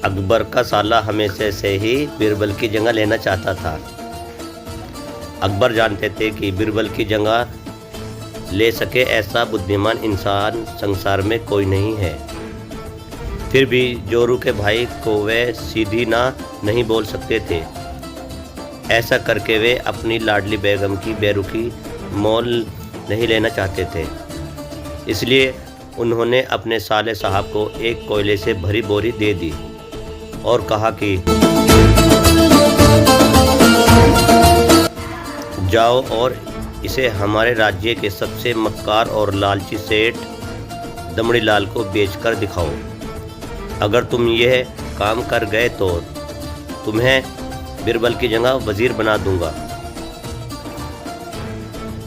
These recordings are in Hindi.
अकबर का साला हमेशा से ही बीरबल की जगह लेना चाहता था। अकबर जानते थे कि बीरबल की जगह ले सके ऐसा बुद्धिमान इंसान संसार में कोई नहीं है। फिर भी जोरू के भाई को वे सीधी ना नहीं बोल सकते थे। ऐसा करके वे अपनी लाडली बेगम की बेरुखी मोल नहीं लेना चाहते थे। इसलिए उन्होंने अपने साले साहब को एक कोयले से भरी बोरी दे दी और कहा कि जाओ और इसे हमारे राज्य के सबसे मक्कार और लालची सेठ दमड़ी लाल को बेचकर दिखाओ। अगर तुम यह काम कर गए तो तुम्हें बीरबल की जगह वजीर बना दूंगा।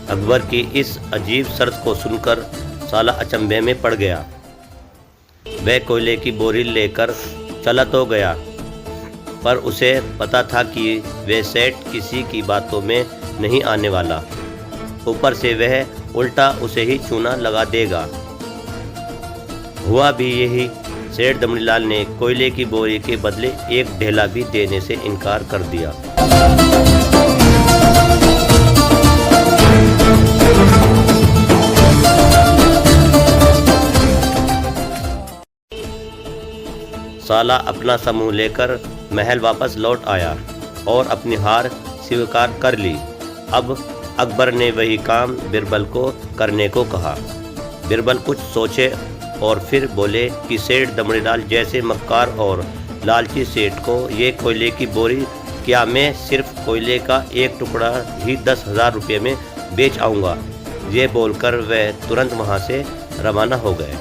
अकबर की इस अजीब शर्त को सुनकर साला अचंभे में पड़ गया। वह कोयले की बोरी लेकर चला तो गया, पर उसे पता था कि वह सेठ किसी की बातों में नहीं आने वाला। ऊपर से वह उल्टा उसे ही चूना लगा देगा। हुआ भी यही। सेठ दमड़ीलाल ने कोयले की बोरी के बदले एक ढेला भी देने से इनकार कर दिया। साला अपना समूह लेकर महल वापस लौट आया और अपनी हार स्वीकार कर ली। अब अकबर ने वही काम बीरबल को करने को कहा। बीरबल कुछ सोचे और फिर बोले कि सेठ दमड़ीलाल जैसे मक्कार और लालची सेठ को ये कोयले की बोरी क्या मैं सिर्फ कोयले का एक टुकड़ा ही 10,000 रुपये में बेच आऊँगा। ये बोलकर वह तुरंत वहाँ से रवाना हो गए।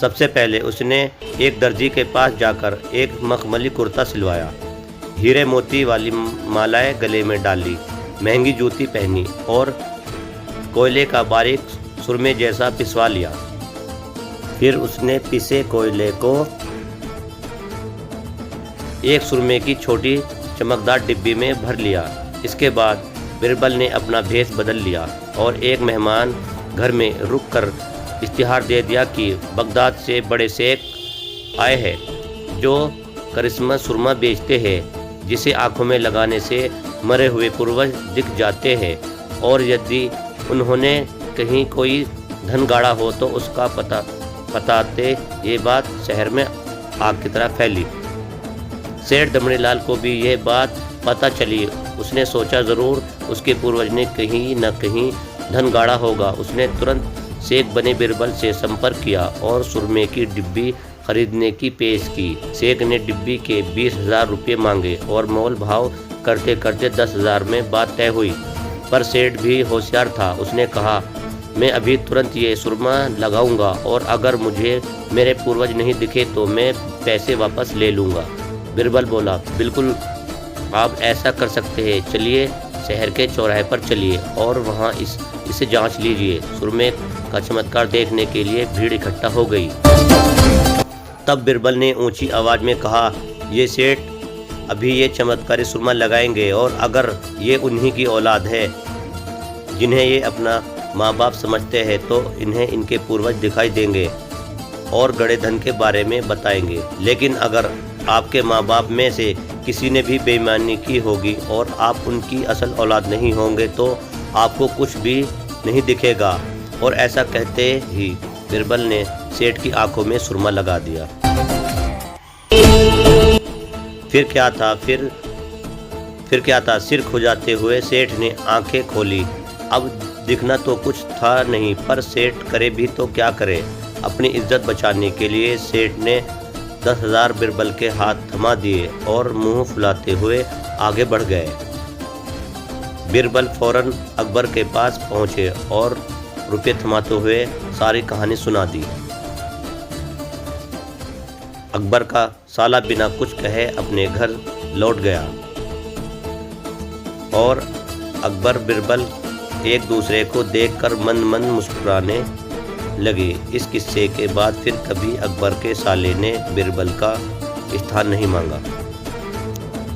सबसे पहले उसने एक दर्जी के पास जाकर एक मखमली कुर्ता सिलवाया, हीरे मोती वाली मालाएं गले में डाली, महंगी जूती पहनी और कोयले का बारीक सुरमे जैसा पिसवा लिया। फिर उसने पिसे कोयले को एक सुरमे की छोटी चमकदार डिब्बी में भर लिया। इसके बाद बीरबल ने अपना भेष बदल लिया और एक मेहमान घर में रुक कर इश्तिहार दे दिया कि बगदाद से बड़े शेख आए हैं जो करिश्मा सुरमा बेचते हैं, जिसे आंखों में लगाने से मरे हुए पूर्वज दिख जाते हैं, और यदि उन्होंने कहीं कोई धन गाड़ा हो तो उसका बताते ये बात शहर में आग की तरह फैली। सेठ दमड़ीलाल को भी यह बात पता चली। उसने सोचा ज़रूर उसके पूर्वज ने कहीं न कहीं धन गाड़ा होगा। उसने तुरंत शेख बने बीरबल से संपर्क किया और सुरमे की डिब्बी खरीदने की पेश की। शेख ने डिब्बी के 20,000 रुपये मांगे और मोल भाव करते करते 10,000 में बात तय हुई। पर सेठ भी होशियार था। उसने कहा, मैं अभी तुरंत ये सुरमा लगाऊंगा और अगर मुझे मेरे पूर्वज नहीं दिखे तो मैं पैसे वापस ले लूँगा। बीरबल बोला, बिल्कुल आप ऐसा कर सकते हैं। चलिए शहर के चौराहे पर चलिए और वहाँ इसे जांच लीजिए। सुरमे का चमत्कार देखने के लिए भीड़ इकट्ठा हो गई। तब बीरबल ने ऊंची आवाज में कहा, ये सेठ अभी ये चमत्कारी सुरमा लगाएंगे और अगर ये उन्हीं की औलाद है जिन्हें ये अपना माँ बाप समझते हैं तो इन्हें इनके पूर्वज दिखाई देंगे और गड़े धन के बारे में बताएंगे। लेकिन अगर आपके माँ बाप में से किसी ने भी बेईमानी की होगी और आप उनकी असल औलाद नहीं होंगे तो आपको कुछ भी नहीं दिखेगा। और ऐसा कहते ही बीरबल ने सेठ की आंखों में सुरमा लगा दिया। फिर क्या था, सिर खुजाते हुए सेठ ने आंखें खोली। अब दिखना तो कुछ था नहीं, पर सेठ करे भी तो क्या करे। अपनी इज्जत बचाने के लिए सेठ ने 10,000 बीरबल के हाथ थमा दिए और मुंह फुलाते हुए आगे बढ़ गए। बीरबल फौरन अकबर के पास पहुंचे और रुपये थमाते हुए सारी कहानी सुना दी। अकबर का साला बिना कुछ कहे अपने घर लौट गया और अकबर बीरबल एक दूसरे को देखकर मन मन मुस्कुराने लगे। इस किस्से के बाद फिर कभी अकबर के साले ने बीरबल का स्थान नहीं मांगा।